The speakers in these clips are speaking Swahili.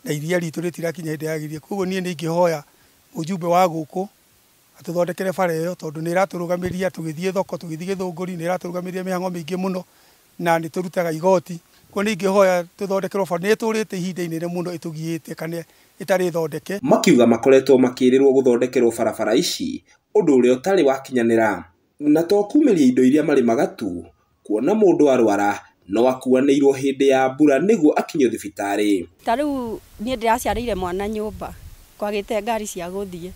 na iria ritũ rĩtirakinya hĩndĩ ya giria. Koguo niĩ nĩ ingĩhoya mũjumbe wa gũkũ atũthondekere bara ĩyo tondũ nĩ iratũrũgamĩria tũgĩthiĩ thoko, tũgĩthiĩ Gĩthũngũri, nĩ iratũrũgamĩria mĩhang'o mĩingĩ mũno na nĩ tũrutaga igoti. Koguo nĩ ingĩhoya tũthondekerwo bara, nĩ tũrĩte ihinda inene mũno ĩtũgiĩte kana itarĩ thondeke. Makiuga makoretwo makĩrĩrwo gũthondekerwo barabara ici ũndũ ũrĩa ũtarĩ wakinyanĩra, na to kumĩria indo iria marĩ magatu, kuona mũndũ arwara no akuanĩirwo hĩndĩ ya mbura nĩguo akinyio thibitarĩ. Ta rĩu niĩ ndĩraciarĩire mwana nyũmba, kwagĩte ngari cia gũthiĩ,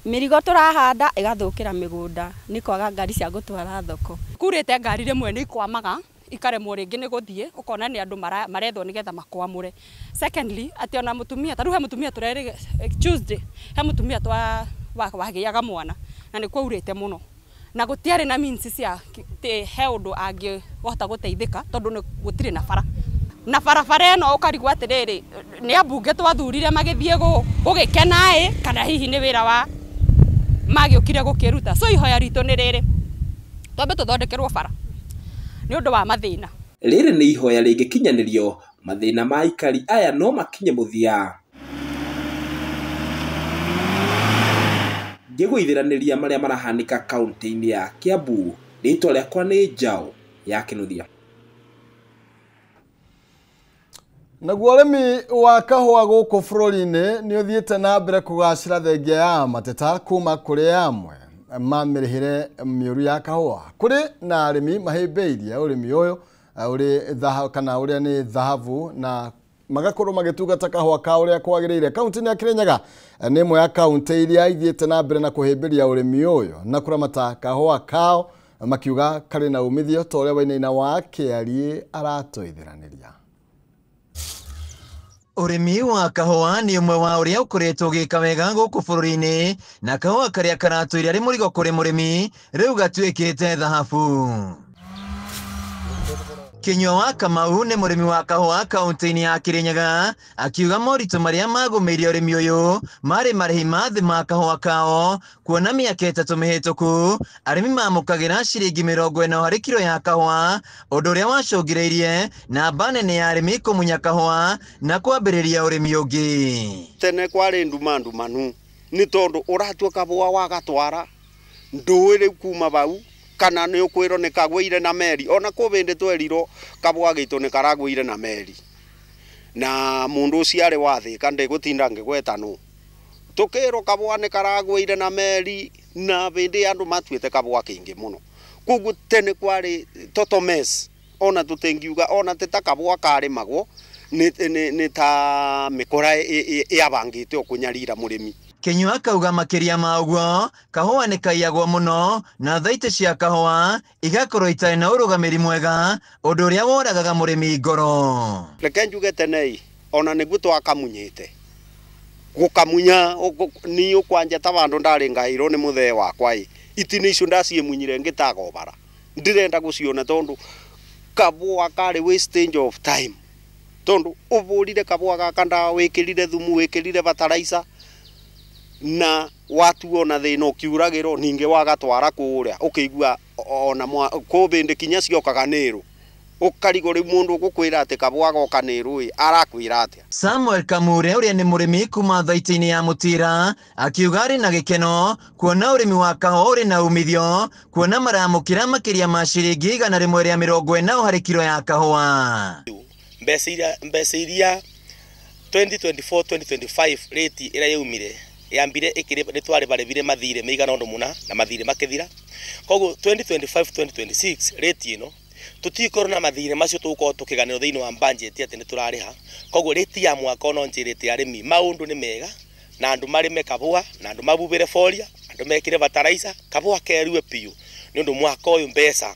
mĩrigo tũrahanda ĩgathũkĩra mĩgũnda, nĩ kwaga ngari cia gũtwara thoko. Kurĩte ngari rĩmwe nĩ ikwamaga ikaremwo rĩngĩ nĩ gũthiĩ, ũkona nĩ andũ marethwo nĩgetha makwamũre. Secondly, atĩ ona mũtumia, ta rĩu he mũtumia tũrerĩ Tuesday, he mũtumia wagĩaga mwana na nĩ kwaurĩte mũno, na gũtiarĩ na means cia he ũndũ angĩhota gũteithĩka tondũ gũtirĩ na barabara ĩno ũkarigwo atĩrĩrĩ, nĩ ambunge twathurire magĩthiĩ gũgĩkena kana hihi nĩ wĩra wa magĩũkire gũkĩruta. So ihoya ritũ nĩ rĩrĩ, twambe tũthondekerwo bara nĩ ũndũ wa mathĩna. Rĩrĩ nĩ ihoya rĩngĩkinyanĩrio, mathĩna ma aikari aya no makinye mũthia. Ngĩgũithiranĩria marĩa marahanĩka kaunti-inĩ ya Kiambu, rĩtwa rĩakwa nĩ Njau ya Kinuthia. Naguo ũrĩmi wa kahũa gũkũ bũrũri-inĩ nĩ ũthiĩte na mbere kũgacĩra thengia ya mateta kuma kũrĩ amwe ma mĩrĩhĩre mĩũru ya kahũa. Kũrĩ na arĩmi mahĩmbĩirie ũrĩmi ũyũ ũrĩa nĩ thahabu na magakorwo magĩtungata kahũa kao ũrĩa kwagĩrĩire. Kaunti-inĩ ya Kirinyaga nĩ ĩmwe ya kaunti iria ithiĩte na mbere na kũhĩmbĩria ũrĩmi ũyũ na kũramata kahũa kao, makiuga karĩ na umithio ta ũrĩa Wainaina wa Kĩariĩ aratũithiranĩria. Ũrĩmi wa kahũa nĩ ũmwe wa ũrĩa ũkoretwo ũgĩka wega gũkũ bũrũri-inĩ, na kahũa karĩa karatũire arĩ mũrigo kũrĩ mũrĩmi rĩu gatuĩkĩte thahabu. Kinyua wa Kamau nĩ mũrĩmi wa kahũa kaunti-inĩ ya Kirinyaga, akiuga moritũ marĩa magũmĩire ũrĩmi ũyũ marĩ marĩhi ma thĩ ma kahũa kao, kuona mĩaka 3 mĩhĩtũku arĩmi mamũkagĩra ciringi 40 harĩ kilo ya kahũa, ũndũ ũrĩa wacũngĩrĩirie namba nene ya arĩmi kũmunya kahũa na kwambĩrĩria ũrĩmi ũngĩ. Tene kwarĩ ndumanu nĩ tondũ ũratua kahũa wagatwara ndũĩ kuma bau kana nĩ ũkwĩrwo nĩ kagwĩire na meri, ona kũbĩndĩ twerirwo kahũa gitu nĩ karagwĩire na meri, na mũndũ ũcio arĩ wathĩka ndegũtinda ngĩgweta nũ, tũkĩrwo kahũa nĩ karagwĩire na meri na bĩndĩ andũ matuĩte kahũa kĩingĩ mũno. Koguo tene kwarĩ total mess, ona tũtengiuga ona teta kahũa karĩmagwo nĩ ta mĩkora yabangĩte ũkũnyarira mũrĩmi. Kinyua kauga makĩria ma ũguo, kahũa nĩ kaiyagwo mũno na thaitĩ cia kahũa igakorwo itarĩ na ũrũgamĩri mwega, ũndũ ũrĩa woragaga mũrĩmi ngoro. Reke njuge tene ona nĩguo twakamunyĩte gũkamunya niĩ ũkwanja ta bandũ ndarĩ ngaĩrwo nĩ mũthee wakwa itinĩ icio ndaciĩmunyire ngĩtaga bara ndirenda gũciona tondũ kahũa karĩ wastage of time, tondũ ũbũrire kahũa gaka ndawa, wĩkĩrire thumu, wĩkĩrire fertilizer na watu ona thĩna ũkiuragĩrwo ningĩ wagatwara kũrĩa ũkĩigua ona kũbĩndĩ kinya ciokaga nĩrũ ũkarigwo rĩu mũndũ gũkwĩra atĩ kahũa goka nĩrũ arakwĩra atĩa. Samuel Kamure ũrĩa nĩ mũrĩmi kuma thaitĩ-inĩ ya Mũtira akiuga arĩ na gĩkeno kuona ũrĩmi wa kahũa ũrĩ na umithio, kuona maramũkĩra makĩria ma ciringi 140 harĩ kilo ya kahũa. Mbeca iria 2024-2025 rate ĩrĩa yaumire yambire nĩ twarĩbarĩbire mathirĩ maigana ũndũ mũna na mathirĩ makĩthira. Koguo 2025-2026 rate ĩno tũtikorwo na mathirĩ macio tũgũkorwo tũkĩganĩrwo thĩinĩ wa budget atĩ nĩ tũrarĩha. Koguo rate ya mwaka ono njĩrĩte arĩmi maũndũ nĩ mega na andũ marĩme kahũa na andũ mabubĩre foria, andũ mekĩre fertilizer, kahũa kerue piũ nĩ ũndũ mwaka ũyũ mbeca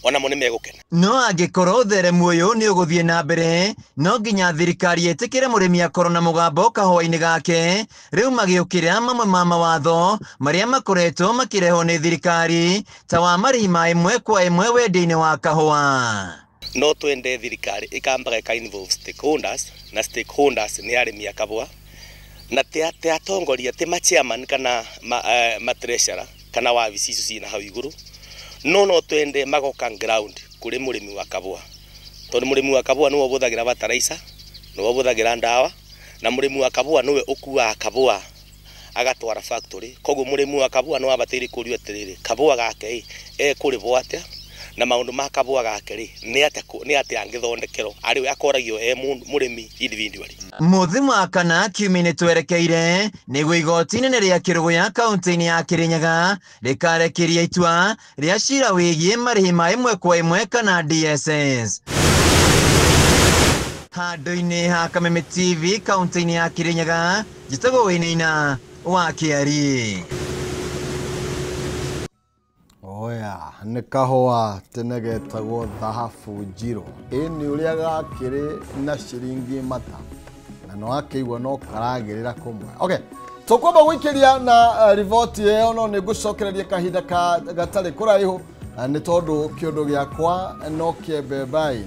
ona mo nĩ megũkena. No angĩkorwo ũtheremu ũyũ nĩ ũgũthiĩ na mbere, no nginya thirikari ĩtĩkĩre mũrĩmi akorwo na mũgambo kahũa-inĩ gake, rĩu magĩũkĩrĩra mamwe ma mawatho marĩa makoretwo makĩrehwo nĩ thirikari ta wa marĩhi ma 1 kwa 1 wendia-inĩ wa kahũa. No twende thirikari ĩkambaga ĩka involve stakeholders, na stakeholders nĩ arĩmi a kahũa na te atongoria te ma chairman kana ma treasurer kana wabici icio ciĩ na hau igũrũ. No twende magoka ground kũrĩ mũrĩmi wa kahũa, tondũ mũrĩmi wa kahũa nĩwe ũbũthagĩra fertilizer, nĩwe ũbũthagĩra ndawa na murimi wa kabua niwe ukua kabua agatwara factory koguo murimi wa kabua no abatiri kurio atiriri kabua gake kuribwo atia na maundu ma kabua gake ri ni atia angithondekero ari we akoragio murimi individually. Muthi wa kana kiumini twerekeire niguo igoti inene ria Kirugu ya kaunti-ini ya Kirinyaga rikarekeria itua ria cira wigie marihi ma imwe kwa imwe kana DSS. Handu-ini ha Kameme TV kaunti-ini ya Kirinyaga njitagwo Winaina wa Kiari. Oya, nĩ kahũa tene getagwo Thahabu Njirũ. Ĩni ũrĩa gakĩrĩ na ciringi mata na no akĩigua no karagĩrĩra kũmwe. Okay, tũkwamba gũikĩria na riboti ĩyo no nĩ ngũcokereria kahinda gatarĩ kũraihu nĩ tondũ kĩũndũ gĩakwa no kĩembe mbaĩ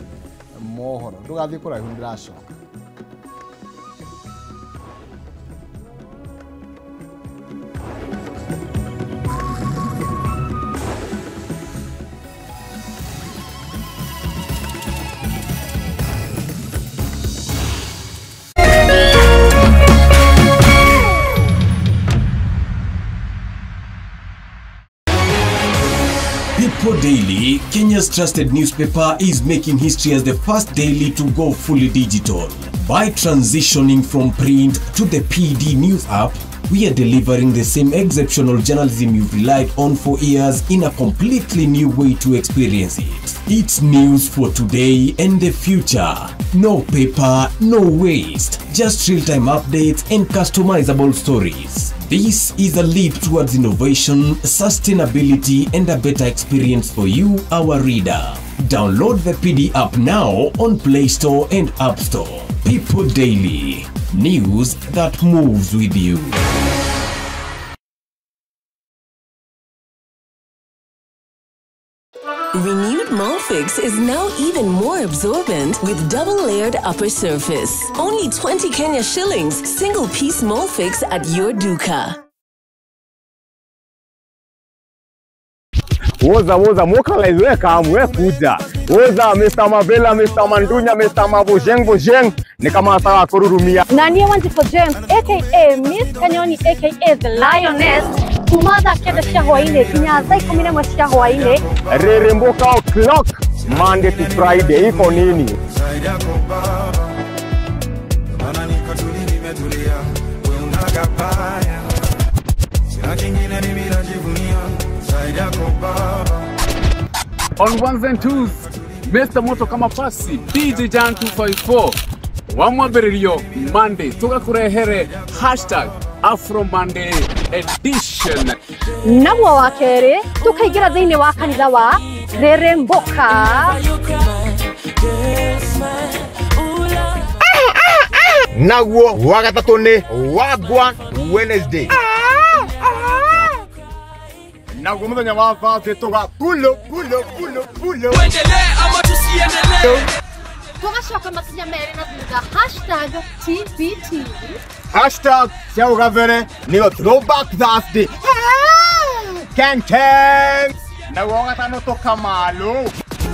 mohoro. Ndũgathiĩ kũraihu ndĩracoka. People Daily, Kenya's trusted newspaper, is making history as the first daily to go fully digital. By transitioning from print to the PD News app, we are delivering the same exceptional journalism you've relied on for years in a completely new way to experience it. It's news for today and the future. No paper, no waste. Just real-time updates and customizable stories. This is a leap towards innovation, sustainability, and a better experience for you, our reader. Download the PD app now on Play Store and App Store. People Daily. News that moves with you. Renewed Molfix is now even more absorbent with double-layered upper surface. Only 20 Kenya shillings, single-piece Molfix at your duka. Woza moka laiweka mwe kuja. Woza Mr. Mavela, Mr. Mandunya, Mr. Mabojeng ni kama sawa kururumia. Nani Wanjiko James aka Miss Kanyoni aka The Lioness. Kumada keda cia hwaine kinya saa 11 cia hwaine. Reremboka o'clock Monday to Friday iko nini? On ones and twos, Mr. Moto kama pasi, DJ Jan 254. Wamwabererio Monday, tugakurehere #Afro Monday edition. Naguo wa keri, tukaigira thiini wa kanitha wa Reremboka. Naguo wa gatatu ni Wagwan Wednesday. Naguo muthenya wa Thursday tuga pulo. Tuendelee ama tusiendelee? Tugacoka makinya meri na thutha #TBT. #Siaugavere niyo Throwback Thursday. Ken. Naguo wa gatano toka malo.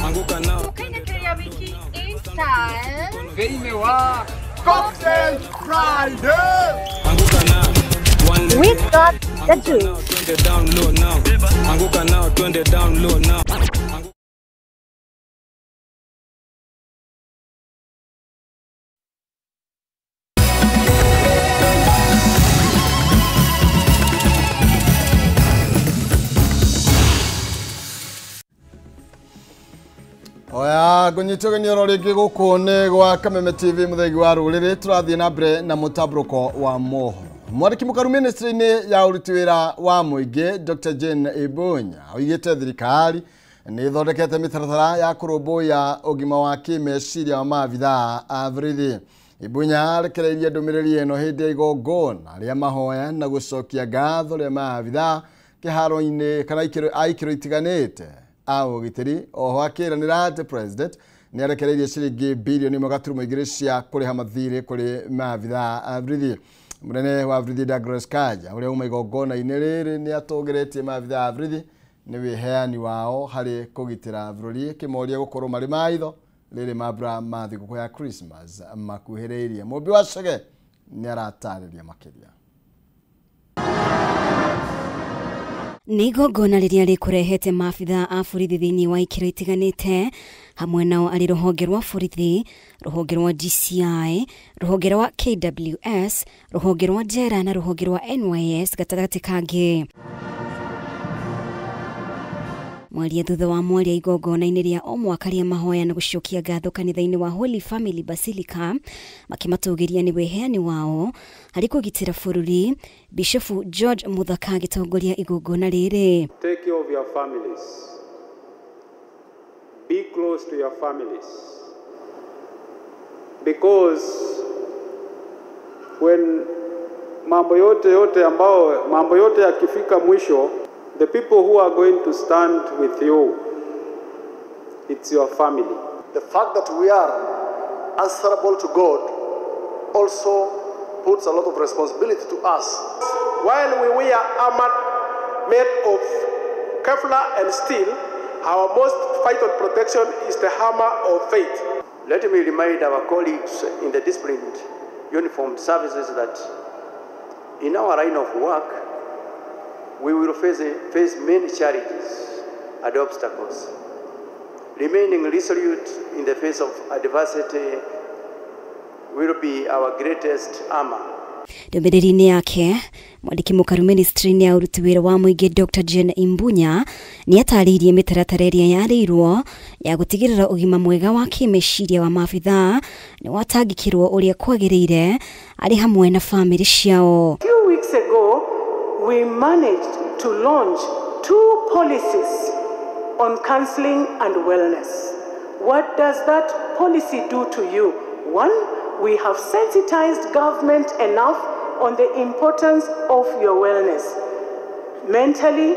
Anguka nao. Tukaindekeria wiki in style. Veine wa Cocktail Friday. Anguka nao. We got the juice. Twende down low now. Anguka now, twende down low now. Oya gunyitũgenio rĩngĩ gũkũ nĩ gwa Kameme TV mũthegi wa rũrĩrĩ tũrathiĩ na mbere na mũtabũrũko wa mohoro. Mwandĩki mũkaru ministry-inĩ ya ũruti wĩra wa mũingĩ Dr. Jane Ibunya oigĩte thirikari nĩ ĩthondekete mĩtaratara ya kũrũmbũiya ũgima wa kĩmeciria wa maabithaa a borithi. Ibunya arekereirie ndũmĩrĩri ĩno hĩndĩ ya igongona rĩa mahoya na gũcokia ngatho rĩa maabithaa kĩharo-inĩ kana ikĩro itiganĩte a ũgitĩri. Oho akĩranĩra atĩ president nĩ arekereirie ciringi bilioni 1.2 cia kũrĩha mathirĩ kũrĩ maabithaa a borithi. Munene wa borithi Douglas Kanja ũrĩa uma igongona-inĩ rĩrĩ nĩ atũgĩrĩtie maabithaa a borithi nĩ wĩheani wao harĩ kũgitĩra bũrũri kĩmoria gũkorwo marĩ maitho rĩrĩ mambura ma thigũkũ ya Christmas makuhĩrĩirie. Mũmbi wa Chege nĩ aratarĩria makĩria. Nĩ igongona rĩrĩa rĩkũrehete maabitha a borithi thĩinĩ wa ikĩro itiganĩte, hamwe nao arĩ rũhonge rwa borithi, rũhonge rwa DCI, rũhonge rwa KWS, rũhonge rwa njera na rũhonge rwa NYS gatagatĩ kangĩ. Mwaria thutha wa mwaria igongona-inĩ rĩa o mwaka rĩa mahoya na gũcokia ngatho kanitha-inĩ wa Holy Family Basilica, makimatũgĩria nĩ weheani wao harĩ kũgitĩra bũrũri. Bishop George Muthaka agĩtongoria igongona rĩrĩ. Take care of your families. Be close to your families. Because when mambo yote yakifika mwisho, the people who are going to stand with you, it's your family. The fact that we are answerable to God also puts a lot of responsibility to us. While we wear armor made of Kevlar and steel, our most vital protection is the hammer of faith. Let me remind our colleagues in the disciplined uniformed services that in our line of work, we will face many challenges and obstacles. Remaining resolute in the face of adversity will be our greatest armor. Ndũmĩrĩri-inĩ yake, mwandĩki mũkaru ministry-inĩ ya ũruti wĩra wa mũingĩ Dr. Jane Imbunya nĩ atarĩirie mĩtaratara ĩrĩa yarĩirwo ya gũtigĩrĩra ũgima mwega wa kĩmeciria wa maabitha nĩ watangĩkĩrwo ũrĩa kwagĩrĩire arĩ hamwe na famĩlĩ ciao. A few weeks ago, we managed to launch 2 policies on counseling and wellness. What does that policy do to you? One, we have sensitized government enough on the importance of your wellness, mentally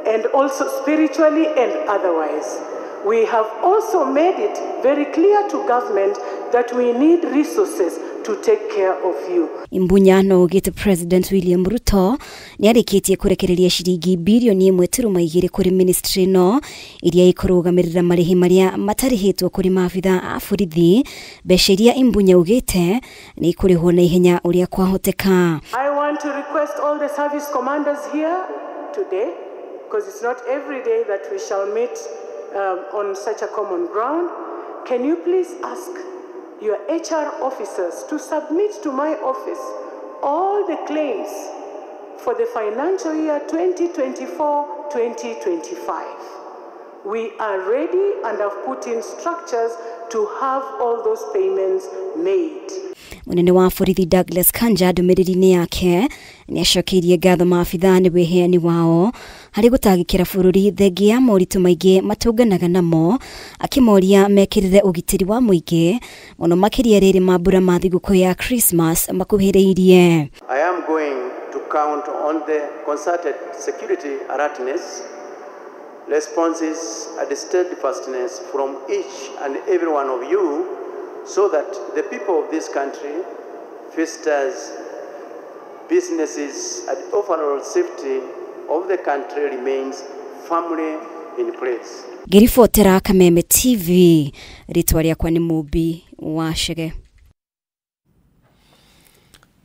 and also spiritually and otherwise. We have also made it very clear to government that we need resources to take care of you. Imbunya no gĩte President William Ruto nĩ arĩkĩtie kũrekereria ciringi birioni 1.2 kũrĩ ministry no iria ikũrũgamĩrĩra marĩhi marĩa matarĩhĩtwo kũrĩ maabitha a borithi. Mbeca iria Imbunya ugĩte nĩ ikũrĩhwo na ihenya ũrĩa kwahoteka. I want to request all the service commanders here today, because it's not every day that we shall meet on such a common ground. Can you please ask your HR officers to submit to my office all the claims for the financial year 2024-2025. We are ready and have put in structures to have all those payments made. Munene wa borithi Douglas Kanja ndũmĩrĩri-inĩ yake nĩ acokeirie ngatho maabitha nĩ weheani wao harĩ gũtangĩkĩra bũrũri thengia ya moritũ maingĩ matũnganaga namo, akĩmoria mekĩrĩre ũgitĩri wa mũingĩ mũno makĩria rĩrĩ mambura ma thigũkũ ya Christmas makuhĩrĩirie. I am going to count on the concerted security alertness, responses and steadfastness from each and every one of you, so that the people of this country, visitors, businesses and overall safety of the country remains firmly in place. Ngĩribotera Kameme TV, rĩtwa rĩakwa nĩ Mũmbi wa Chege.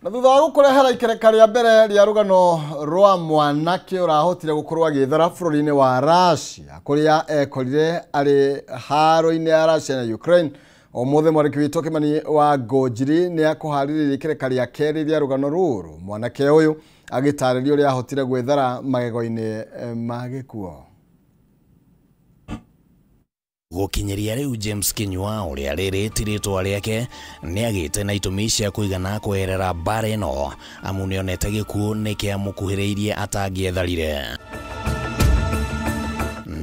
Na thutha wa gũkũrehera ikereka rĩa mbere rĩa rũgano rwa mwanake ũrahotire gũkorwo agĩthara bũrũri-inĩ wa Russia kũrĩa ekorire arĩ haro-inĩ ya Russia na Ukraine. Ũmũthĩ mwandĩki witũ Kĩmani wa Ngũnjiri nĩ akũharĩrĩria ikereka rĩa kerĩ rĩa rũgano rũrũ, mwanake ũyũ agĩtarĩria ũrĩa ahotire gwĩthara magego-inĩ ma gĩkuo. Gũkinyĩria rĩu James Kinyua ũrĩa rĩrĩti rĩtwa rĩake nĩ agĩte na itũmi cia kũigana kwerera mbara ĩno, amu nĩonete gĩkuũ nĩkĩamũkuhĩrĩirie atangĩetharire.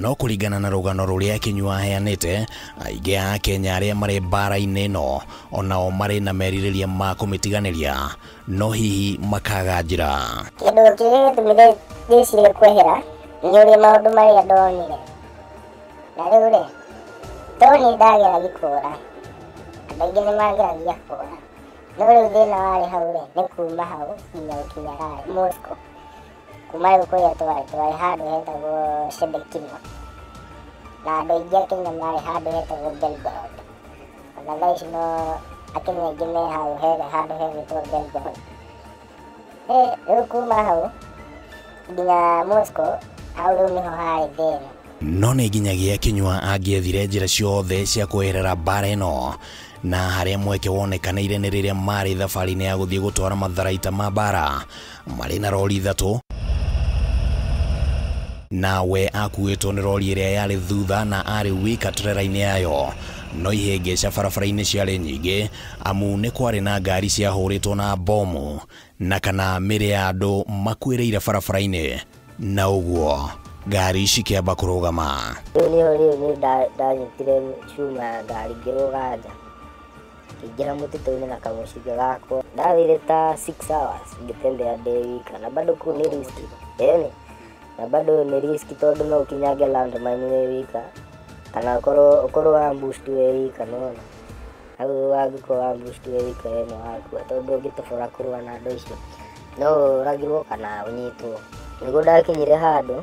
No kũringana na rũgano rũrĩa Kinyua aheanĩte, aingĩ a Kenya arĩa marĩ mbara-inĩ ĩno onao marĩ na merirĩria ma kũmĩtiganĩria, no hihi makaga njĩra. Kĩndũ kĩrĩa gĩtũmire ndĩcirie kwehera nĩ ũrĩa maũndũ marĩa ndonire. Na rĩu rĩ, toni ndagera gĩkũra, andũ aingĩ nĩ mageragia kũra. No rĩu thĩna warĩ hau rĩ, nĩ kuma hau nginya gũkinya Moscow. Kuma rĩu kũrĩa twarĩ handũ hetagwo Shebekino, na andũ aingĩ a Kenya marĩ handũ hetagwo Belgorod. Ona thaa ici no akenya aingĩ me hau handũ hegĩtwo Belgrade. Rĩu kuma hau nginya Moscow, hau rĩu nĩho harĩ thĩna. No nĩ nginyagia Kinyua angĩethire njĩra ciothe cia kweherera mbara ĩno, na harĩa mweke wonekanĩire nĩ rĩrĩa marĩ thabarĩ-inĩ ya gũthiĩ gũtwara matharaita ma mbara marĩ na rori ithatũ, nawe akuĩtwo nĩ rori ĩrĩa yarĩ thutha na arĩ wika trera-inĩ yayo. No ihĩngĩca barabara-inĩ ciarĩ nyingĩ, amu nĩ kwarĩ na ngari ciahũrĩtwo na bomu na kana mĩrĩ ya andũ makuĩrĩire barabara-inĩ, na ũguo ngari cikĩamba kũrũgama. Rĩu nĩ ndanyitire cuma ngari ngĩrũga nja, ngĩingĩra mũtitũ-inĩ na kamũcinga gakwa. Ndathire ta 6 hours ngĩtembea ndĩ wika, na bado kũu nĩ riski. Na bado nĩ riski tondũ no ũkinyange landmine wĩ wika, kana ũkorwo ambushed wĩ wika, nona hau wangĩkorwo ambushed wĩ wika no wakua, tondũ ũngĩtobora kũrũa na andũ icio no ũragirwo kana ũnyitwo. Nĩguo ndakinyire handũ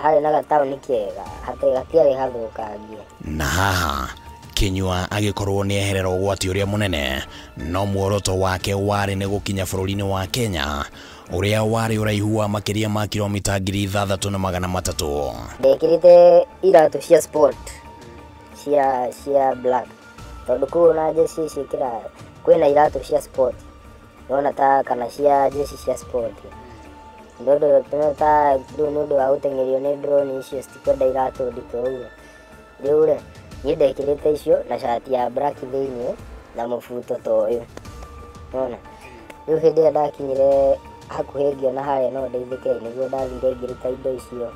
harĩ na gataũni kega, gatiarĩ hathũkangie. Na haha Kinyua agĩkorwo nĩ eherera ũgwati ũrĩa mũnene, no muoroto wake warĩ nĩ gũkinya bũrũri-inĩ wa Kenya ũrĩa warĩ ũraihu wa makĩria ma kilomita 3,300. Ndekĩrĩte iratũ cia sport cia black, tondũ kũu na jesi ciĩkĩra kwĩna iratũ cia sport, nona ta kana cia jesi cia sport. Ndũndũ ta nĩũndũ wa gũteng'erio nĩ drone icio citikwenda iratũ nditũ ũguo. Rĩu niĩ ndekĩrĩte icio na shati ya black thĩiniĩ na mũbuto ta ũyũ, nona. Rĩu hĩndĩ ĩrĩa ndakinyire hakuhĩ ngĩona harĩa no ndeithĩke, nĩguo ndathire ngĩruta indo icio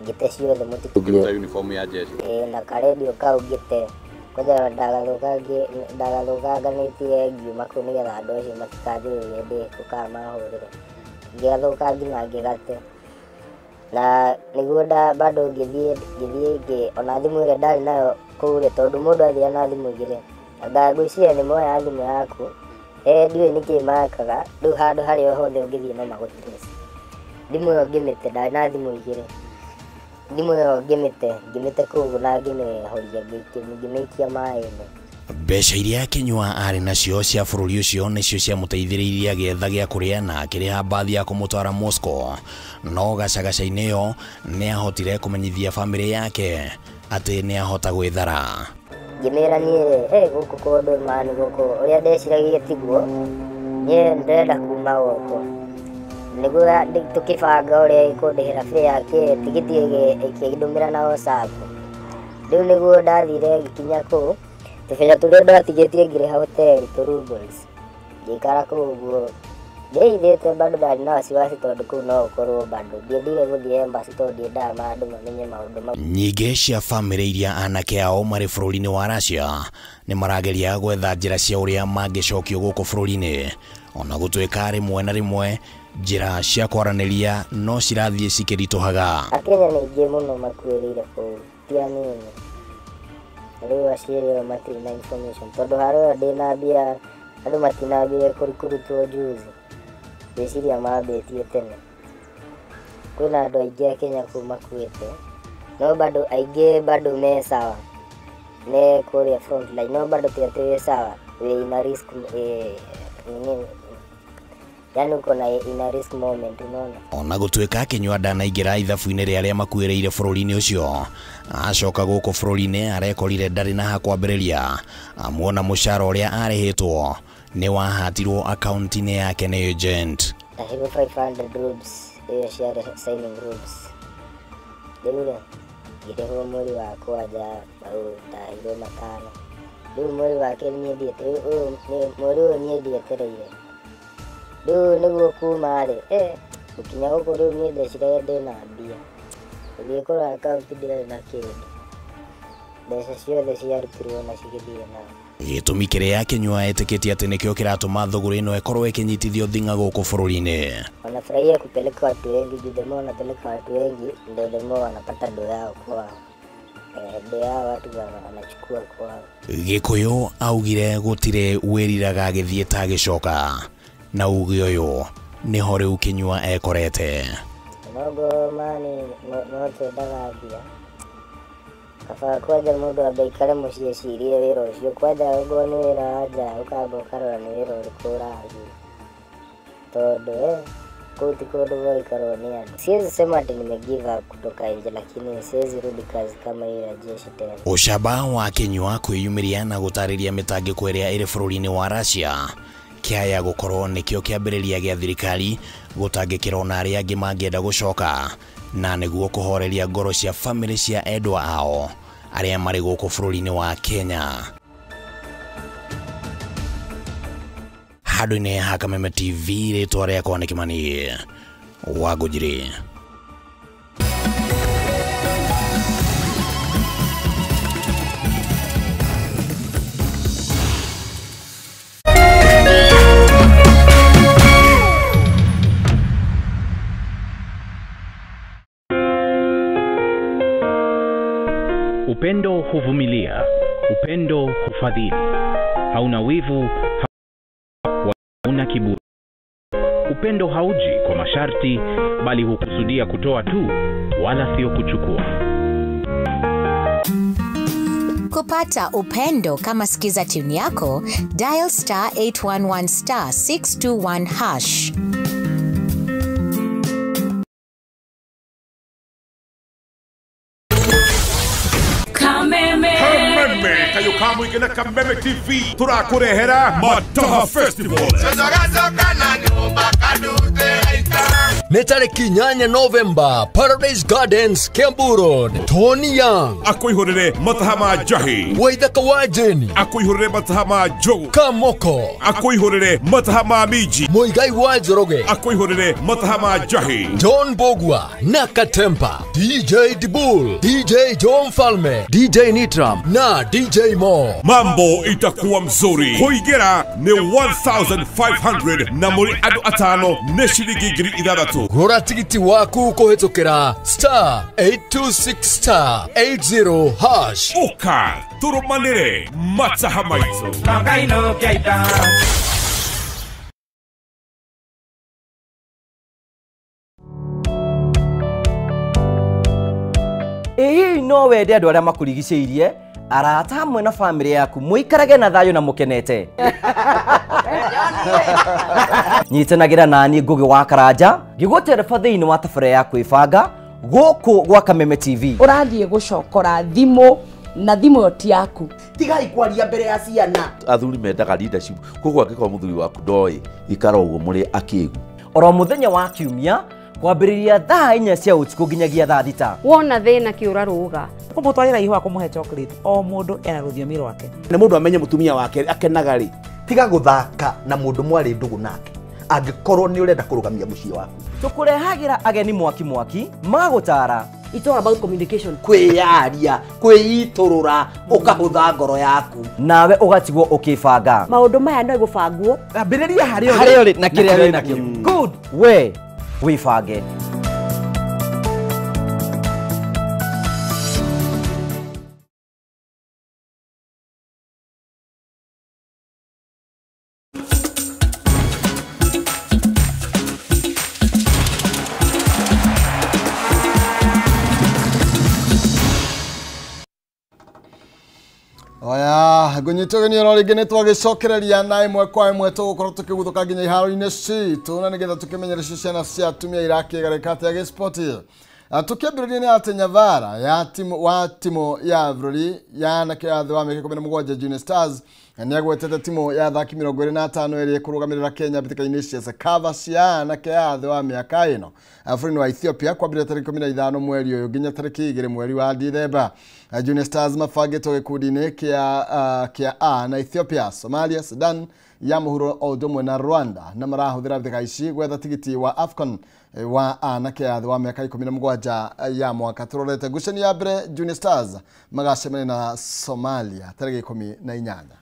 ngĩte ciothe mũtitũ. Ngĩruta uniform ya jeshi na karedio kau ngĩte, kwanja ndagathũkanganĩtie ngiuma kũu nĩgetha andũ acio matikanjũrĩrie ndĩ gũkamahũrĩre, ngĩgathũkangia na ngĩgate. Na nĩguo bado ngĩthiĩ ona thimũ ĩrĩa ndarĩ nayo kũu, tondũ mũndũ athiaga na thimũ igĩrĩ, ngwĩciria nĩ moya thimũ yaku, ndiũĩ nĩkĩ makaga. Rĩu handũ harĩa hothe ũngĩthiĩ no magũtrace. Thimũ ĩyo ngĩmĩte, ndarĩ na thimũ igĩrĩ, thimũ ĩyo ngĩmĩte kũu na ngĩmĩhoria ngĩmĩikia maĩ-inĩ. Mbeca iria Kinyua arĩ nacio cia bũrũri ũcio nĩcio ciamũteithĩrĩirie agĩetha gĩa kũrĩa na akĩrĩha mbathi ya kũmũtwara Moscow, no gacagaca-inĩ ĩyo nĩ ahotire kũmenyithia bamĩrĩ yake atĩ nĩ ahota gwĩthara. Ngĩmera niĩ gũkũ kũndũ mani gũkũ ũrĩa ndeciragia tiguo, niĩ ndĩrenda kuma gũkũ, nĩguo tũkĩbanga ũrĩa ikũndĩhĩra fare tigiti ĩkĩndũmĩra na WhatsApp. Rĩu nĩguo ndathire ngĩkinya kũu, tũbenya tũrĩa ndatigĩtie ngĩrĩha hoteli tũrubles, ngĩikara kũu ũguo ndĩithĩte. Bado ndarĩ na wasiwasi tondũ kũu no ũkorwo bado ndiendire gũthiĩ embassy tondũ ndiendaga andũ mamenye maũndũ mau. Nyingĩ cia bamĩrĩ iria anake ao marĩ bũrũri-inĩ wa Russia nĩ marageria gwetha njĩra cia ũrĩa mangĩcokio gũkũ bũrũri-inĩ, ona gũtuĩka rĩmwe na rĩmwe njĩra cia kwaranĩria no cirathiĩ cikĩritũhaga. Akenya nĩ aingĩ mũno makuĩrĩire kũu, ti anini. Rĩu aciari matirĩ na information, tondũ harĩa ndĩna mbia andũ matinambire kũrutwo juzi, ngwĩciria mambĩtie tene. Kwĩna andũ aingĩ a Kenya kũu makuĩte, no bado aingĩ bado me sawa, me kũrĩa front line, no bado ti atĩ wĩ sawa, wĩ ina risk, yani uko na ina risk moment, unaona. Ona gũtuĩka Kinyua ndanaingĩra ithabu-inĩ rĩa arĩa makuĩrĩire bũrũri-inĩ ũcio, acoka gũkũ bũrũri-inĩ arekorire ndarĩ na ha kwambĩrĩria, amuona mũcara ũrĩa arĩhĩtwo nĩ wahatirwo akaunti-inĩ yake nĩ agent. Ndahirwo 500 rubles, ĩyo ciarĩ signing rubles. Rĩu ngĩrĩhwo mweri wa kwanja, ndahirwo 5. Rĩu mweri wa kerĩ niĩ ndietereire. Rĩu nĩguo kuma-rĩ, gũkinya gũkũ rĩu niĩ ndeciragia ndĩna mbia, ũgĩkora akaunti ndĩrarĩ na kĩndũ, mbeca ciothe ciarutirwo na cigĩthire nao. Gĩtũmi kĩrĩa Kinyua etĩkĩtie atĩ nĩkĩo kĩratũma thũgũrĩ ĩno ĩkorwo ĩkĩnyitithio thing'a gũkũ bũrũri-inĩ. Wanafurahia kupeleka watu wengi, juu the more wanapeleka watu wengi ndio the more wanapata do yao kwao. Do yao watu wanachukua kwao. Gĩkũyũ augire gũtirĩ wĩriraga agĩthiĩ ta gĩcoka, na uge ũyũ nĩho rĩu Kinyua ekorete. Nogo mani no twendaga mbia, kaba kwaja mundu ambaikare muciĩ cirie wĩra ũcio kwaja ũguo nĩ wĩra wa nja ũkamba ũkarora nĩ wĩra ũrĩkũ ũrathiĩ tondũ kũu ti kũndũ gũikarwo nĩ andũ. Siwezi sema ati nimegive up kutoka nje, lakini siwezi rudi kazi kama hiyo ya jeshi tena. Ucamba wa Kenywa kwĩyumĩria na gũtarĩria mĩtangĩko ĩrĩa ĩrĩ bũrũri-inĩ wa Russia kĩaya gũkorwo nĩkĩo kĩambĩrĩria gĩa thirikari gũtangĩkĩra ona arĩa angĩ mangĩenda gũcoka na nĩguo kũhoreria ngoro cia famĩlĩ cia endwa ao arĩa marĩ gũkũ bũrũri-inĩ wa Kenya. Handũ-inĩ ha Kameme TV rĩtwa rĩakwa nĩ Kĩmani Wangũnjiri. Upendo huvumilia, upendo hufadhili, hauna wivu, hauna kiburi. Upendo hauji kwa masharti, bali hukusudia kutoa tu, wala sio kuchukua. Kupata upendo kama sikiza tune yako, dial *811 *621#. Kameme kayo kamu ikena Kameme TV turakurehera Mataha Festival. Nĩ tarĩki 8 November, Paradise Gardens, Kiambu Road. Tony Young akwĩhũrĩre Mataha ma Jahi, Waithaka wa Jeni akwĩhũrĩre Mataha ma Joe, Kamoko akwĩhũrĩre Mataha ma Miji, Muigai wa Njoroge akwĩhũrĩre Mataha ma Jahi, John Bogwa na Katempa, DJ Dibul, DJ John Falme, DJ Nitram na DJ Mo. Mambo itakuwa mzuri. Kuingira ni 1500 na muri andũ atano nĩ ciringi 6,000. Gũra tigiti waku kũhĩtũkĩra *826*80#. Uka turumanire Mataha maitu. Ĩĩ no wende andũ arĩa makũrigicĩirie, arata hamwe na famĩlĩ yaku mũikarage na thayũ na mũkenete. Nyitanagĩra nani Ngugi wa Karanja ngĩgũtereba thĩinĩ wa tabarĩra ya kwĩbanga gũkũ gwa Kameme TV. Ũrathiĩ gũcokora thimũ na thimũ yo ti yaku. Tigai kwaria mbere ya ciana. Athuri mendaga leadership, koguo angĩkorwo mũthuri waku ndoĩ ikara ũguo mũrĩ akĩgu. Oro mũthenya wa Kiumia kwambĩrĩria thaa 4 cia ũtukũ nginyagia thaa 6. Wona thĩna kĩũra rũga. Kũmũtwarĩra ihũa kũmũhe chocolate, o mũndũ ena rũthiomi rwake. Nĩ mũndũ amenye mũtumia wake akenaga rĩ, tiga gũthaka na mũndũ mwarĩ ndũgũ nake. Angĩkorwo nĩ ũrenda kũrũgamia mũciĩ waku. Tũkũrehagĩra ageni mwaki magũtara. It's all about communication. Kwĩyaria, kwĩitũrũra, ũkahũtha ngoro yaku. Nawe ũgatigwo ũkĩbanga. Maũndũ maya no gũbangwo. Ambĩrĩria harĩa ũrĩ na kĩrĩa wĩ nakĩo. Good. We wĩbange. Oya, gunyitogeni ro ringi nitwagicokereria na imwe kwa imwe tugukorwo tukiguthuka nginya iharo-ini citu na nigetha tukimenyera ciana cia atumia irakigarika atia gispoti. Tukiambĩrĩria nĩ atĩ Nyavara ya timu ya bũrũri ya anake a thĩ wa mĩaka 17 Junior Stars nĩ agwetete timu ya athaki 25 ĩrĩa kũrũgamĩrĩra Kenya mbĩtĩka-inĩ cia Sekafa cia anake a thĩ wa mĩaka ĩno bũrũri wa Ethiopia kwambĩrĩria tarĩki 15 mweri ũyũ nginya tarĩki 2 mweri wa Dithemba. Junior Stars mabangĩtwo gĩkundi-inĩ kĩa A na Ethiopia, Somalia, Sudan ya mũhuro o ũndũ ũmwe na Rwanda na marahũthĩra mbĩtĩka ici gwetha tigiti wa AFCON wa anake a thĩ wa mĩaka 17 ya mwaka. Tũrorete ngucanio ya mbere Junior Stars magacemania na Somalia tarĩki 18.